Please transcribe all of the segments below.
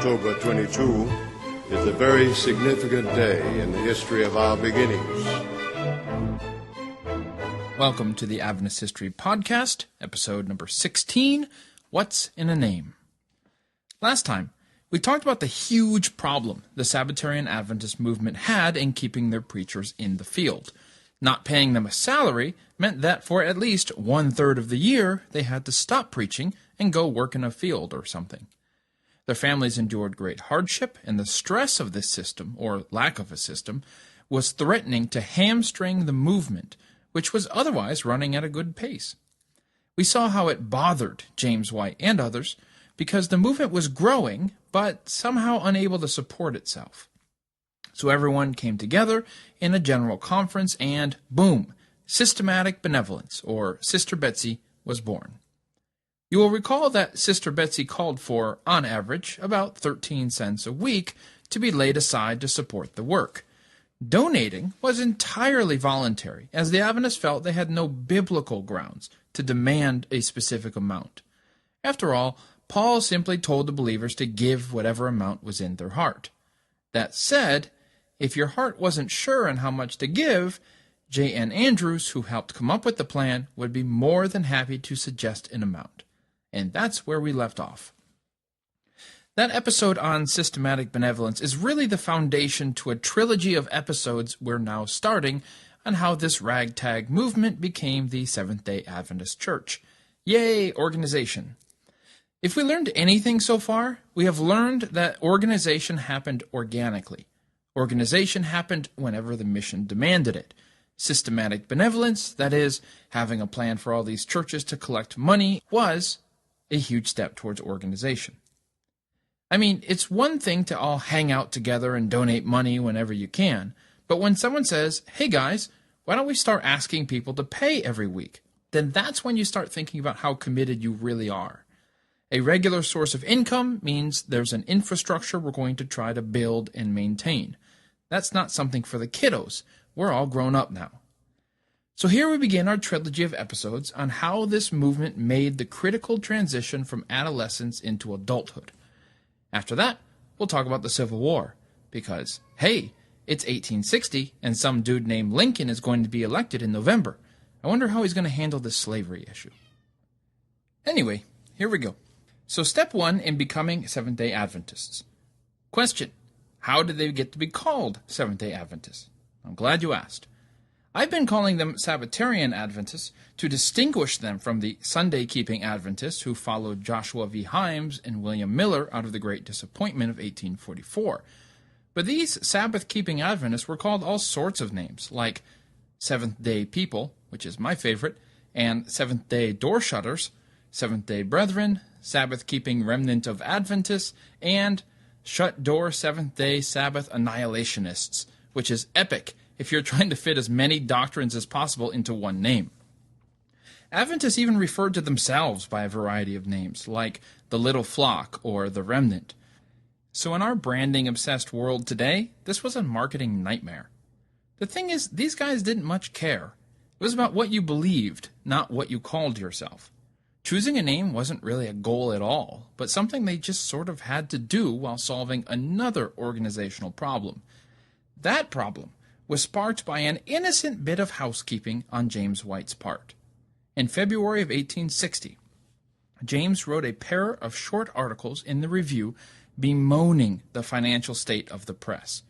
October 22 is a very significant day in the history of our beginnings. Welcome to the Adventist History Podcast, episode number 16, What's in a Name? Last time, we talked about the huge problem the Sabbatarian Adventist movement had in keeping their preachers in the field. Not paying them a salary meant that for at least 1/3 of the year, they had to stop preaching and go work in a field or something. Their families endured great hardship, and the stress of this system, or lack of a system, was threatening to hamstring the movement, which was otherwise running at a good pace. We saw how it bothered James White and others because the movement was growing, but somehow unable to support itself. So everyone came together in a general conference and, boom, systematic benevolence, or Sister Betsy, was born. You will recall that Sister Betsy called for, on average, about 13 cents a week to be laid aside to support the work. Donating was entirely voluntary, as the Adventists felt they had no biblical grounds to demand a specific amount. After all, Paul simply told the believers to give whatever amount was in their heart. That said, if your heart wasn't sure on how much to give, J.N. Andrews, who helped come up with the plan, would be more than happy to suggest an amount. And that's where we left off. That episode on systematic benevolence is really the foundation to a trilogy of episodes we're now starting on how this ragtag movement became the Seventh-day Adventist Church. Yay, organization! If we learned anything so far, we have learned that organization happened organically. Organization happened whenever the mission demanded it. Systematic benevolence, that is, having a plan for all these churches to collect money, was a huge step towards organization. I mean, it's one thing to all hang out together and donate money whenever you can, but when someone says, hey guys, why don't we start asking people to pay every week? Then that's when you start thinking about how committed you really are. A regular source of income means there's an infrastructure we're going to try to build and maintain. That's not something for the kiddos. We're all grown up now. So here we begin our trilogy of episodes on how this movement made the critical transition from adolescence into adulthood. After that, we'll talk about the Civil War, because, hey, it's 1860, and some dude named Lincoln is going to be elected in November. I wonder how he's going to handle this slavery issue. Anyway, here we go. So step 1 in becoming Seventh-day Adventists. Question: how did they get to be called Seventh-day Adventists? I'm glad you asked. I've been calling them Sabbatarian Adventists to distinguish them from the Sunday-keeping Adventists who followed Joshua V. Himes and William Miller out of the Great Disappointment of 1844. But these Sabbath-keeping Adventists were called all sorts of names, like Seventh-day People, which is my favorite, and Seventh-day Door Shutters, Seventh-day Brethren, Sabbath-keeping Remnant of Adventists, and Shut Door Seventh-day Sabbath Annihilationists, which is epic if you're trying to fit as many doctrines as possible into one name. Adventists even referred to themselves by a variety of names, like the Little Flock or the Remnant. So in our branding-obsessed world today, this was a marketing nightmare. The thing is, these guys didn't much care. It was about what you believed, not what you called yourself. Choosing a name wasn't really a goal at all, but something they just sort of had to do while solving another organizational problem. That problem was sparked by an innocent bit of housekeeping on James White's part. In February of 1860, James wrote a pair of short articles in the Review bemoaning the financial state of the press.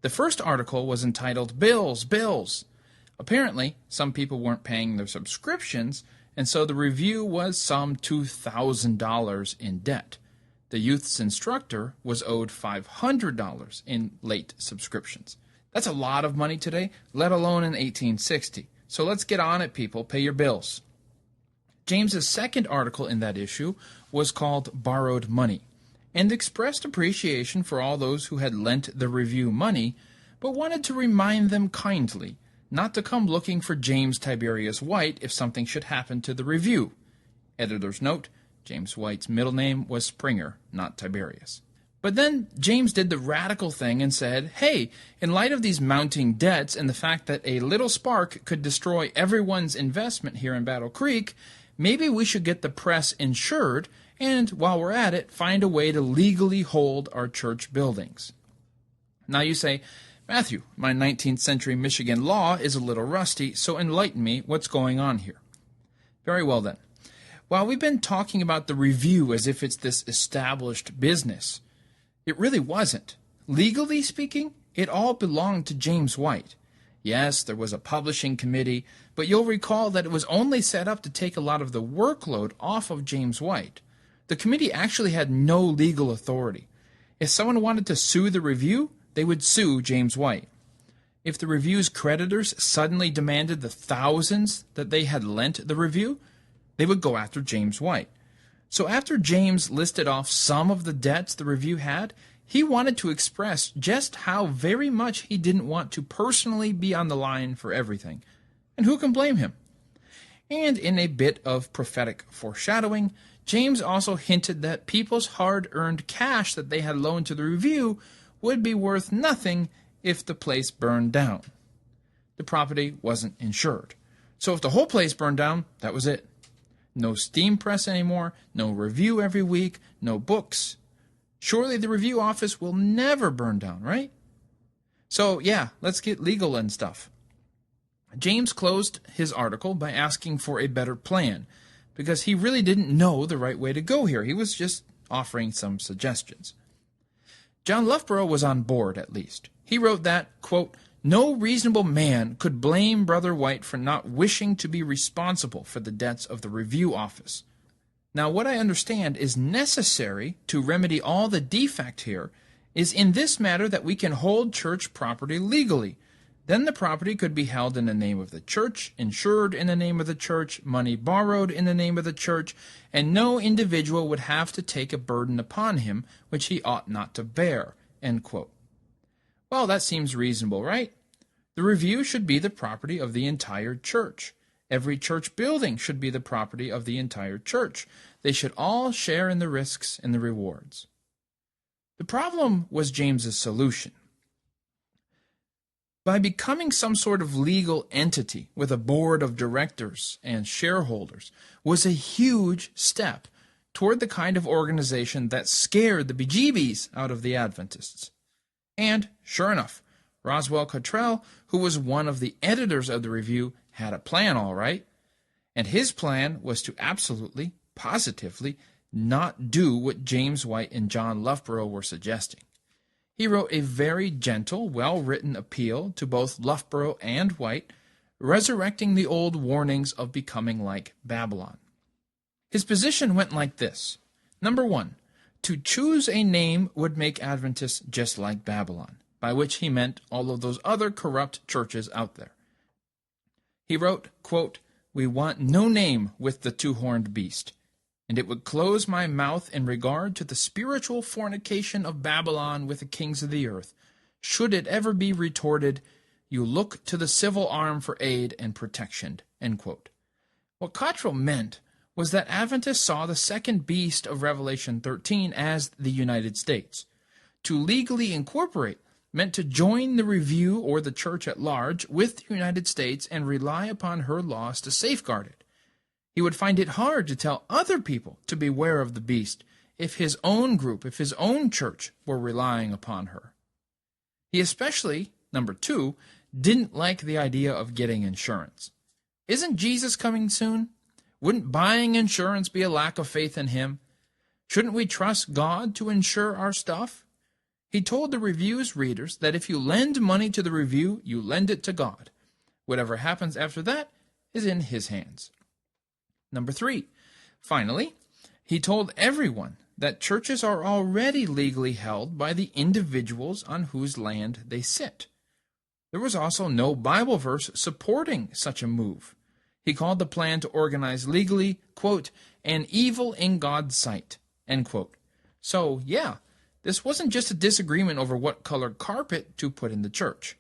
The first article was entitled, Bills, Bills. Apparently, some people weren't paying their subscriptions, and so the Review was some $2,000 in debt. The youth's instructor was owed $500 in late subscriptions. That's a lot of money today, let alone in 1860. So let's get on it, people. Pay your bills. James's second article in that issue was called Borrowed Money, and expressed appreciation for all those who had lent the Review money, but wanted to remind them kindly not to come looking for James Tiberius White if something should happen to the Review. Editor's note, James White's middle name was Springer, not Tiberius. But then James did the radical thing and said, hey, in light of these mounting debts and the fact that a little spark could destroy everyone's investment here in Battle Creek, maybe we should get the press insured and while we're at it, find a way to legally hold our church buildings. Now you say, Matthew, my 19th century Michigan law is a little rusty, so enlighten me what's going on here. Very well then. While we've been talking about the review as if it's this established business, it really wasn't. Legally speaking, it all belonged to James White. Yes, there was a publishing committee, but you'll recall that it was only set up to take a lot of the workload off of James White. The committee actually had no legal authority. If someone wanted to sue the review, they would sue James White. If the review's creditors suddenly demanded the thousands that they had lent the review, they would go after James White. So after James listed off some of the debts the review had, he wanted to express just how very much he didn't want to personally be on the line for everything. And who can blame him? And in a bit of prophetic foreshadowing, James also hinted that people's hard-earned cash that they had loaned to the review would be worth nothing if the place burned down. The property wasn't insured. So if the whole place burned down, that was it. No steam press anymore, no review every week, no books. Surely the review office will never burn down, right? So yeah, let's get legal and stuff. James closed his article by asking for a better plan, because he really didn't know the right way to go here. He was just offering some suggestions. John Loughborough was on board, at least. He wrote that, quote, no reasonable man could blame Brother White for not wishing to be responsible for the debts of the review office. Now, what I understand is necessary to remedy all the defect here is in this matter that we can hold church property legally. Then the property could be held in the name of the church, insured in the name of the church, money borrowed in the name of the church, and no individual would have to take a burden upon him which he ought not to bear. End quote. Well, that seems reasonable, right? The review should be the property of the entire church. Every church building should be the property of the entire church. They should all share in the risks and the rewards. The problem was James's solution. By becoming some sort of legal entity with a board of directors and shareholders was a huge step toward the kind of organization that scared the bejeebies out of the Adventists. And, sure enough, Roswell Cottrell, who was one of the editors of the review, had a plan, all right. And his plan was to absolutely, positively, not do what James White and John Loughborough were suggesting. He wrote a very gentle, well-written appeal to both Loughborough and White, resurrecting the old warnings of becoming like Babylon. His position went like this. Number 1, to choose a name would make Adventists just like Babylon, by which he meant all of those other corrupt churches out there. He wrote, quote, we want no name with the two-horned beast, and it would close my mouth in regard to the spiritual fornication of Babylon with the kings of the earth. Should it ever be retorted, you look to the civil arm for aid and protection. End quote. What Cottrell meant was that Adventists saw the second beast of Revelation 13 as the United States. To legally incorporate meant to join the review or the church at large with the United States and rely upon her laws to safeguard it. He would find it hard to tell other people to beware of the beast if his own group, if his own church were relying upon her. He especially, number 2, didn't like the idea of getting insurance. Isn't Jesus coming soon? Wouldn't buying insurance be a lack of faith in him? Shouldn't we trust God to insure our stuff? He told the review's readers that if you lend money to the review, you lend it to God. Whatever happens after that is in his hands. Number 3, finally, he told everyone that churches are already legally held by the individuals on whose land they sit. There was also no Bible verse supporting such a move. He called the plan to organize legally, quote, an evil in God's sight, end quote. So, yeah, this wasn't just a disagreement over what color carpet to put in the church.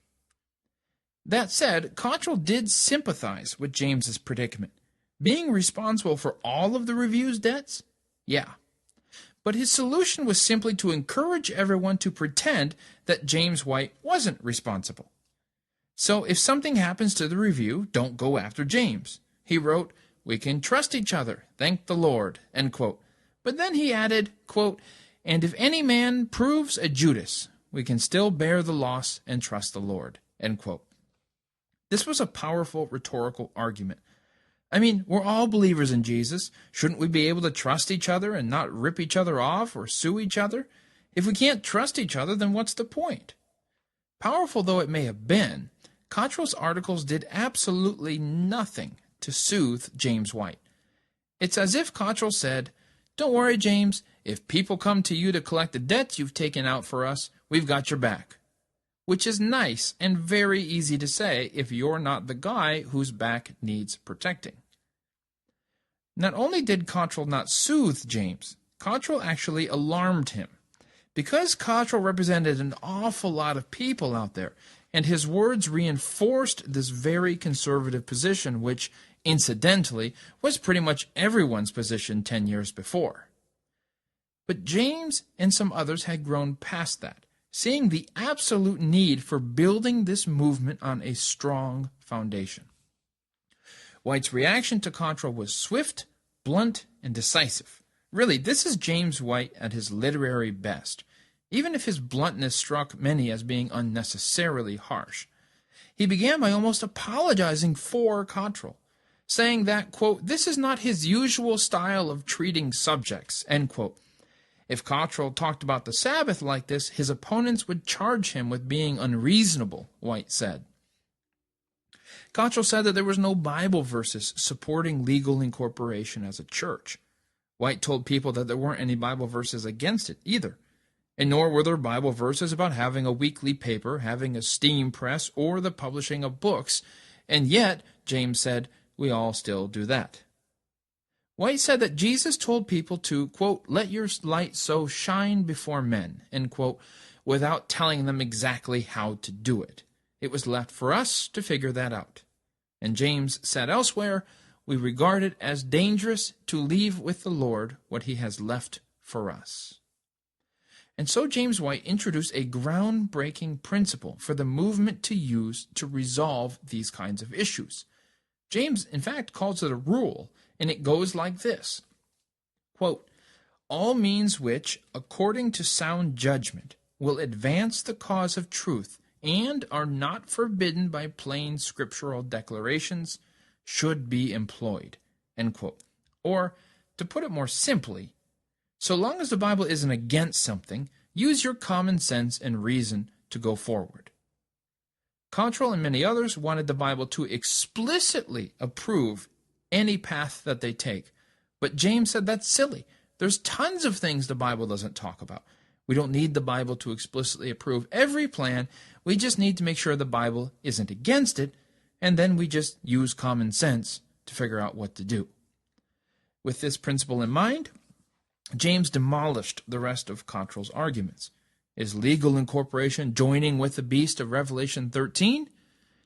That said, Cottrell did sympathize with James's predicament. Being responsible for all of the review's debts? Yeah. But his solution was simply to encourage everyone to pretend that James White wasn't responsible. So if something happens to the review, don't go after James. He wrote, we can trust each other, thank the Lord, end quote. But then he added, quote, "And if any man proves a Judas, we can still bear the loss and trust the Lord," end quote. This was a powerful rhetorical argument. I mean, we're all believers in Jesus. Shouldn't we be able to trust each other and not rip each other off or sue each other? If we can't trust each other, then what's the point? Powerful though it may have been, Cottrell's articles did absolutely nothing to soothe James White. It's as if Cottrell said, "Don't worry, James. If people come to you to collect the debts you've taken out for us, we've got your back." Which is nice and very easy to say if you're not the guy whose back needs protecting. Not only did Cottrell not soothe James, Cottrell actually alarmed him. Because Cottrell represented an awful lot of people out there, and his words reinforced this very conservative position, which, incidentally, was pretty much everyone's position 10 years before. But James and some others had grown past that, seeing the absolute need for building this movement on a strong foundation. White's reaction to Cottrell was swift, blunt, and decisive. Really, this is James White at his literary best, even if his bluntness struck many as being unnecessarily harsh. He began by almost apologizing for Cottrell, saying that, quote, "this is not his usual style of treating subjects," end quote. If Cottrell talked about the Sabbath like this, his opponents would charge him with being unreasonable, White said. Cottrell said that there was no Bible verses supporting legal incorporation as a church. White told people that there weren't any Bible verses against it either, and nor were there Bible verses about having a weekly paper, having a steam press, or the publishing of books, and yet, James said, we all still do that. White said that Jesus told people to, quote, "let your light so shine before men," end quote, without telling them exactly how to do it. It was left for us to figure that out. And James said elsewhere, "We regard it as dangerous to leave with the Lord what he has left for us." And so James White introduced a groundbreaking principle for the movement to use to resolve these kinds of issues. James, in fact, calls it a rule, and it goes like this, quote, "all means which, according to sound judgment, will advance the cause of truth and are not forbidden by plain scriptural declarations should be employed," end quote. Or, to put it more simply, so long as the Bible isn't against something, use your common sense and reason to go forward. Cottrell and many others wanted the Bible to explicitly approve any path that they take. But James said that's silly. There's tons of things the Bible doesn't talk about. We don't need the Bible to explicitly approve every plan. We just need to make sure the Bible isn't against it, and then we just use common sense to figure out what to do. With this principle in mind, James demolished the rest of Cottrell's arguments. Is legal incorporation joining with the beast of Revelation 13?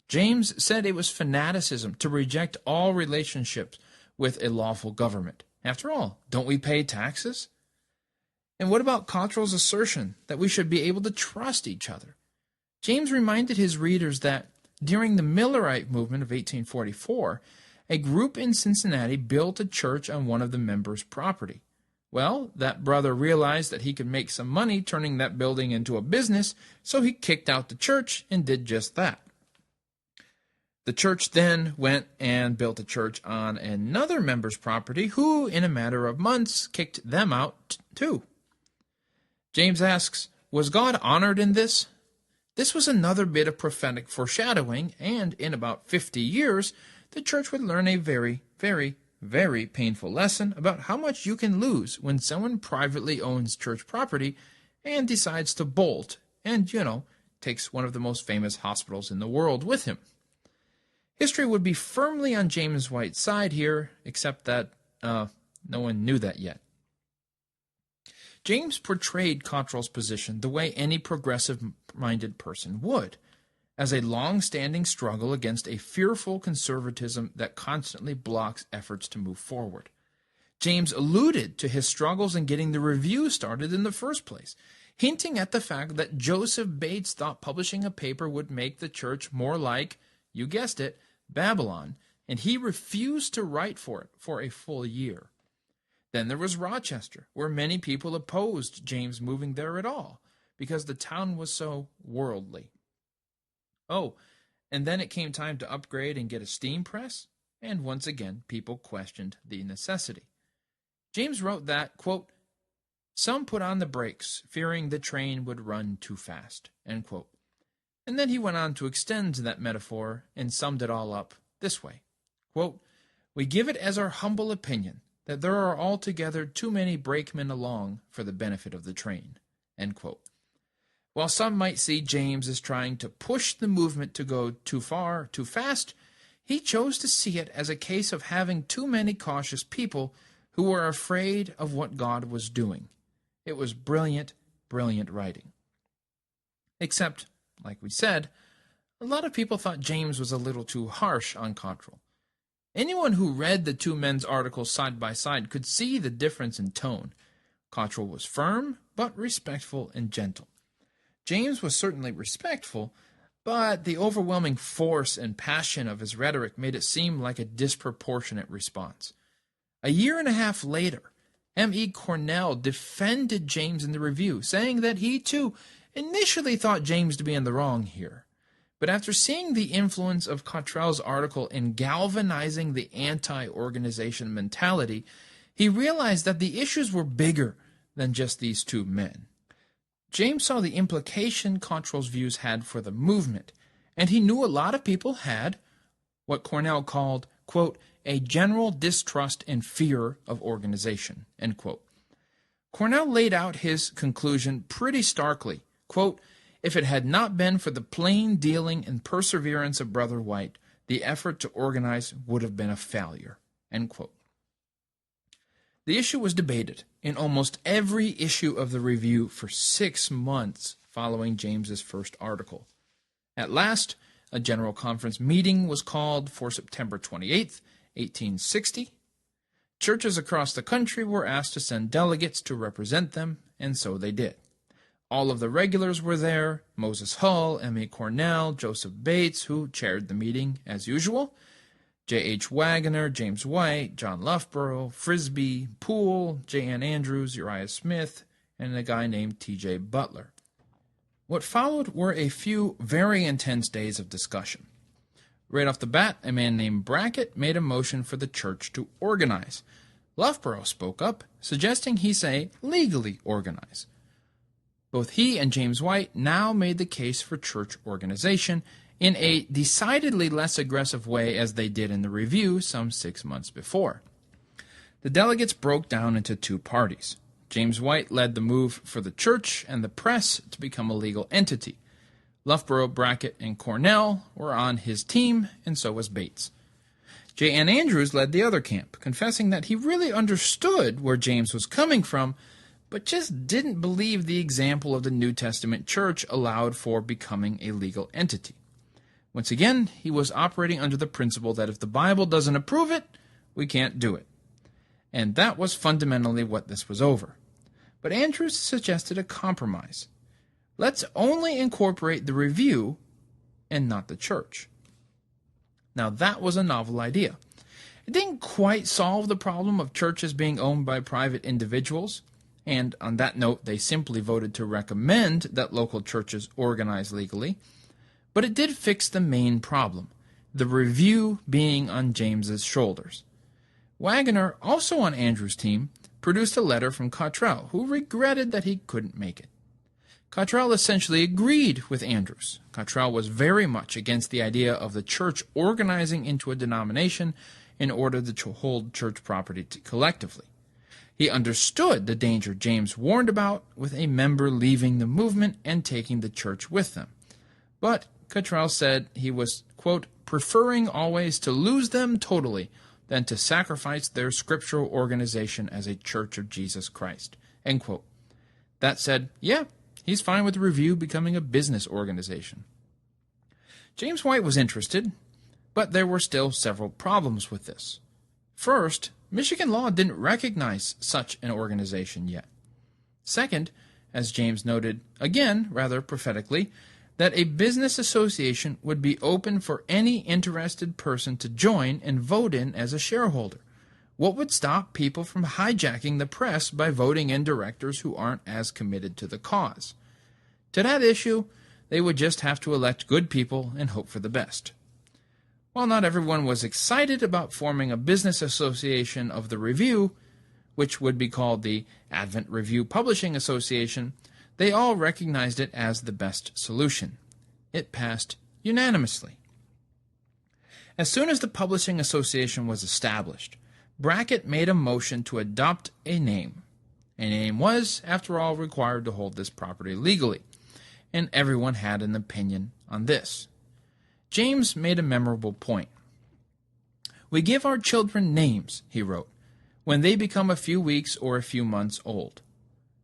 James said it was fanaticism to reject all relationships with a lawful government. After all, don't we pay taxes? And what about Cottrell's assertion that we should be able to trust each other? James reminded his readers that during the Millerite movement of 1844, a group in Cincinnati built a church on one of the members' property. Well, that brother realized that he could make some money turning that building into a business, so he kicked out the church and did just that. The church then went and built a church on another member's property who, in a matter of months, kicked them out too. James asks, was God honored in this? This was another bit of prophetic foreshadowing, and in about 50 years, the church would learn a very, very, very painful lesson about how much you can lose when someone privately owns church property and decides to bolt and, takes one of the most famous hospitals in the world with him. History would be firmly on James White's side here, except that no one knew that yet. James portrayed Cottrell's position the way any progressive-minded person would, as a long-standing struggle against a fearful conservatism that constantly blocks efforts to move forward. James alluded to his struggles in getting the review started in the first place, hinting at the fact that Joseph Bates thought publishing a paper would make the church more like, you guessed it, Babylon, and he refused to write for it for a full year. Then there was Rochester, where many people opposed James moving there at all, because the town was so worldly. Oh, and then it came time to upgrade and get a steam press, and once again people questioned the necessity. James wrote that, quote, "Some put on the brakes, fearing the train would run too fast," end quote. And then he went on to extend that metaphor and summed it all up this way, quote, "We give it as our humble opinion that there are altogether too many brakemen along for the benefit of the train," end quote. While some might see James as trying to push the movement to go too far, too fast, he chose to see it as a case of having too many cautious people who were afraid of what God was doing. It was brilliant, brilliant writing. Except, like we said, a lot of people thought James was a little too harsh on Cottrell. Anyone who read the two men's articles side by side could see the difference in tone. Cottrell was firm, but respectful and gentle. James was certainly respectful, but the overwhelming force and passion of his rhetoric made it seem like a disproportionate response. A year and a half later, M.E. Cornell defended James in the review, saying that he, too, initially thought James to be in the wrong here. But after seeing the influence of Cottrell's article in galvanizing the anti-organization mentality, he realized that the issues were bigger than just these two men. James saw the implication Cottrell's views had for the movement, and he knew a lot of people had what Cornell called, quote, "a general distrust and fear of organization," end quote. Cornell laid out his conclusion pretty starkly, quote, "If it had not been for the plain dealing and perseverance of Brother White, the effort to organize would have been a failure," end quote. The issue was debated in almost every issue of the review for 6 months following James's first article. At last, a general conference meeting was called for September 28, 1860. Churches across the country were asked to send delegates to represent them, and so they did. All of the regulars were there: Moses Hull, M.A. Cornell, Joseph Bates, who chaired the meeting as usual, J.H. Waggoner, James White, John Loughborough, Frisbee, Poole, J.N. Andrews, Uriah Smith, and a guy named T.J. Butler. What followed were a few very intense days of discussion. Right off the bat, a man named Brackett made a motion for the church to organize. Loughborough spoke up, suggesting he say legally organize. Both he and James White now made the case for church organization in a decidedly less aggressive way as they did in the review some 6 months before. The delegates broke down into two parties. James White led the move for the church and the press to become a legal entity. Loughborough, Brackett, and Cornell were on his team, and so was Bates. J.N. Andrews led the other camp, confessing that he really understood where James was coming from, but just didn't believe the example of the New Testament church allowed for becoming a legal entity. Once again, he was operating under the principle that if the Bible doesn't approve it, we can't do it. And that was fundamentally what this was over. But Andrews suggested a compromise. Let's only incorporate the review and not the church. Now that was a novel idea. It didn't quite solve the problem of churches being owned by private individuals, and on that note they simply voted to recommend that local churches organize legally. But it did fix the main problem, the review being on James's shoulders. Waggoner, also on Andrews' team, produced a letter from Cottrell, who regretted that he couldn't make it. Cottrell essentially agreed with Andrews. Cottrell was very much against the idea of the church organizing into a denomination in order to hold church property collectively. He understood the danger James warned about with a member leaving the movement and taking the church with them. But Cottrell said he was, quote, "preferring always to lose them totally than to sacrifice their scriptural organization as a church of Jesus Christ," end quote. That said, yeah, he's fine with the review becoming a business organization. James White was interested, but there were still several problems with this. First, Michigan law didn't recognize such an organization yet. Second, as James noted, again, rather prophetically, that a business association would be open for any interested person to join and vote in as a shareholder, What would stop people from hijacking the press by voting in directors who aren't as committed to the cause? To that issue, they would just have to elect good people and hope for the best. While not everyone was excited about forming a business association of the Review, which would be called the Advent Review Publishing Association, they all recognized it as the best solution. It passed unanimously. As soon as the Publishing Association was established, Brackett made a motion to adopt a name. A name was, after all, required to hold this property legally, and everyone had an opinion on this. James made a memorable point. "We give our children names," he wrote, "when they become a few weeks or a few months old.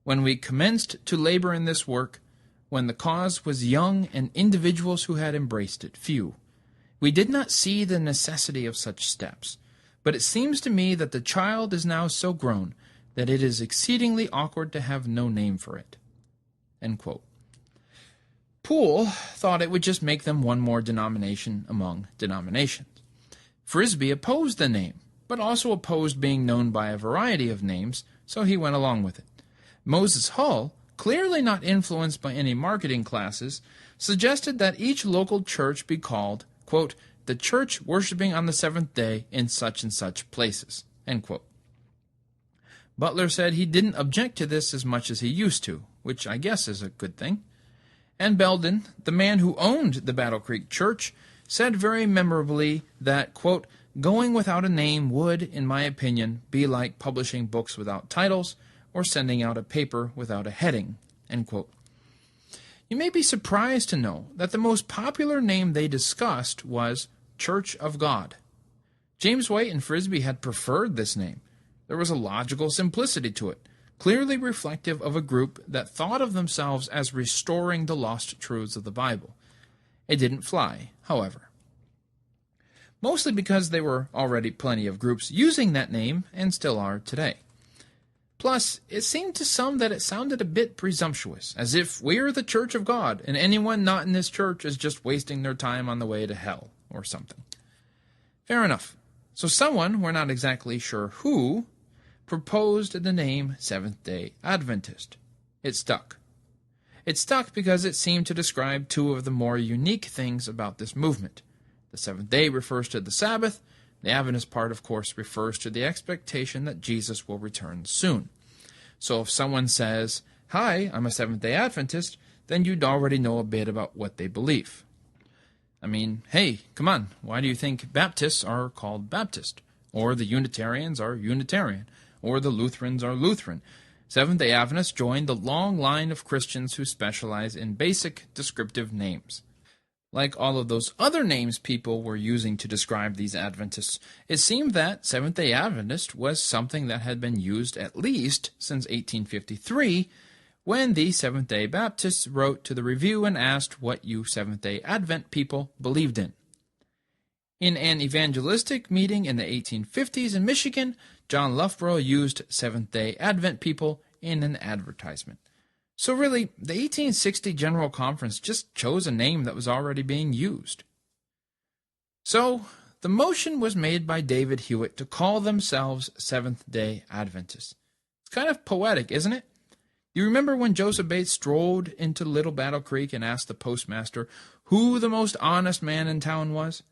When we commenced to labor in this work, when the cause was young and individuals who had embraced it few, we did not see the necessity of such steps. But it seems to me that the child is now so grown that it is exceedingly awkward to have no name for it." End quote. Poole thought it would just make them one more denomination among denominations. Frisbee opposed the name, but also opposed being known by a variety of names, so he went along with it. Moses Hull, clearly not influenced by any marketing classes, suggested that each local church be called, quote, "the church worshiping on the seventh day in such and such places," end quote. Butler said he didn't object to this as much as he used to, which I guess is a good thing. And Belden, the man who owned the Battle Creek Church, said very memorably that, quote, "going without a name would, in my opinion, be like publishing books without titles or sending out a paper without a heading," end quote. You may be surprised to know that the most popular name they discussed was Church of God. James White and Frisbee had preferred this name. There was a logical simplicity to it, clearly reflective of a group that thought of themselves as restoring the lost truths of the Bible. It didn't fly, however. Mostly because there were already plenty of groups using that name, and still are today. Plus, it seemed to some that it sounded a bit presumptuous, as if we're the Church of God, and anyone not in this church is just wasting their time on the way to hell, or something. Fair enough. So someone, we're not exactly sure who, proposed the name Seventh-day Adventist. It stuck. It stuck because it seemed to describe two of the more unique things about this movement. The seventh day refers to the Sabbath. The Adventist part, of course, refers to the expectation that Jesus will return soon. So if someone says, "Hi, I'm a Seventh-day Adventist," then you'd already know a bit about what they believe. I mean, hey, come on, why do you think Baptists are called Baptist? Or the Unitarians are Unitarian? Or the Lutherans are Lutheran? Seventh-day Adventists joined the long line of Christians who specialize in basic descriptive names. Like all of those other names people were using to describe these Adventists, it seemed that Seventh-day Adventist was something that had been used at least since 1853, when the Seventh-day Baptists wrote to the Review and asked what you Seventh-day Advent people believed in. In an evangelistic meeting in the 1850s in Michigan, John Loughborough used Seventh-day Advent people in an advertisement. So really, the 1860 General Conference just chose a name that was already being used. So, the motion was made by David Hewitt to call themselves Seventh-day Adventists. It's kind of poetic, isn't it? You remember when Joseph Bates strolled into Little Battle Creek and asked the postmaster who the most honest man in town was?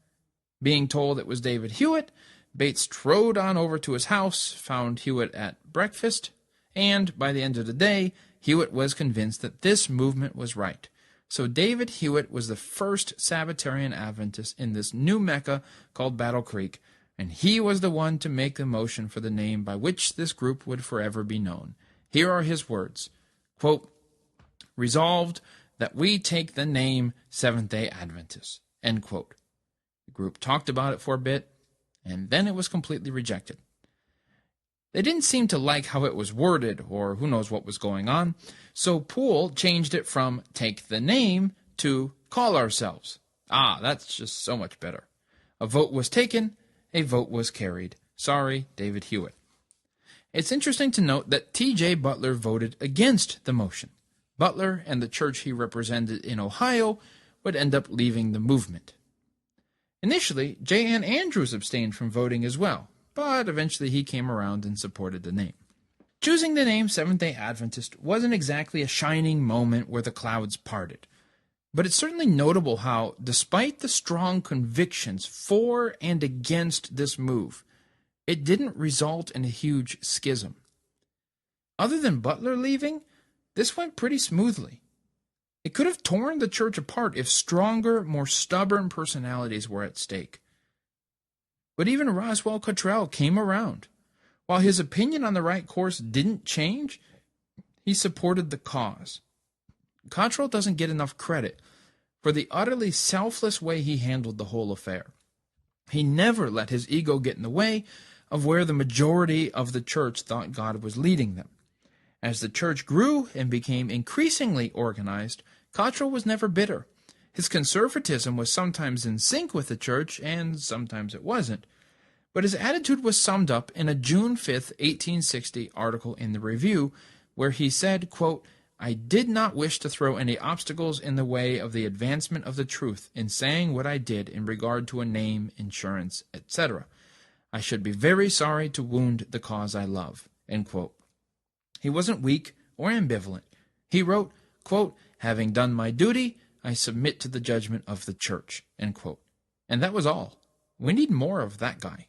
Being told it was David Hewitt, Bates strode on over to his house, found Hewitt at breakfast, and by the end of the day, Hewitt was convinced that this movement was right. So David Hewitt was the first Sabbatarian Adventist in this new Mecca called Battle Creek, and he was the one to make the motion for the name by which this group would forever be known. Here are his words, quote, "Resolved that we take the name Seventh-day Adventists," end quote. The group talked about it for a bit, and then it was completely rejected. They didn't seem to like how it was worded, or who knows what was going on, so Poole changed it from take the name to call ourselves. That's just so much better. A vote was taken, a vote was carried. Sorry, David Hewitt. It's interesting to note that T.J. Butler voted against the motion. Butler and the church he represented in Ohio would end up leaving the movement. Initially, J. Ann Andrews abstained from voting as well, but eventually he came around and supported the name. Choosing the name Seventh-day Adventist wasn't exactly a shining moment where the clouds parted, but it's certainly notable how, despite the strong convictions for and against this move, it didn't result in a huge schism. Other than Butler leaving, this went pretty smoothly. It could have torn the church apart if stronger, more stubborn personalities were at stake. But even Roswell Cottrell came around. While his opinion on the right course didn't change, he supported the cause. Cottrell doesn't get enough credit for the utterly selfless way he handled the whole affair. He never let his ego get in the way of where the majority of the church thought God was leading them. As the church grew and became increasingly organized, Cottrell was never bitter. His conservatism was sometimes in sync with the church, and sometimes it wasn't. But his attitude was summed up in a June 5, 1860 article in the Review, where he said, quote, "I did not wish to throw any obstacles in the way of the advancement of the truth in saying what I did in regard to a name, insurance, etc. I should be very sorry to wound the cause I love." End quote. He wasn't weak or ambivalent. He wrote, quote, "Having done my duty, I submit to the judgment of the church." End quote. And that was all. We need more of that guy.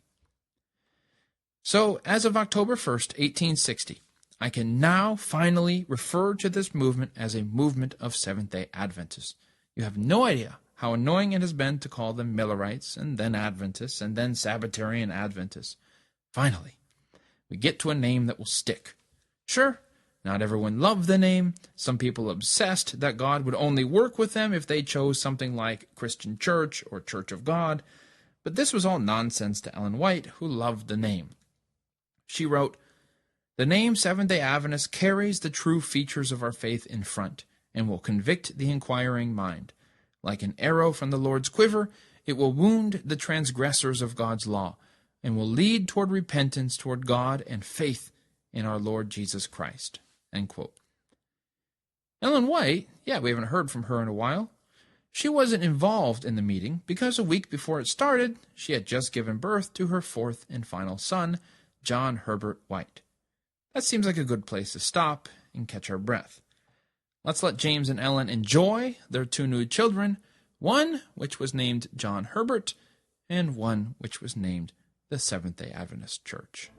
So, as of October 1st, 1860, I can now finally refer to this movement as a movement of Seventh-day Adventists. You have no idea how annoying it has been to call them Millerites, and then Adventists, and then Sabbatarian Adventists. Finally, we get to a name that will stick. Sure, not everyone loved the name. Some people obsessed that God would only work with them if they chose something like Christian Church or Church of God. But this was all nonsense to Ellen White, who loved the name. She wrote, "The name Seventh-day Adventist carries the true features of our faith in front, and will convict the inquiring mind. Like an arrow from the Lord's quiver, it will wound the transgressors of God's law, and will lead toward repentance toward God and faith in our Lord Jesus Christ." End quote. Ellen White, we haven't heard from her in a while. She wasn't involved in the meeting because a week before it started, she had just given birth to her fourth and final son, John Herbert White. That seems like a good place to stop and catch our breath. Let's let James and Ellen enjoy their two new children, one which was named John Herbert, and one which was named the Seventh-day Adventist Church.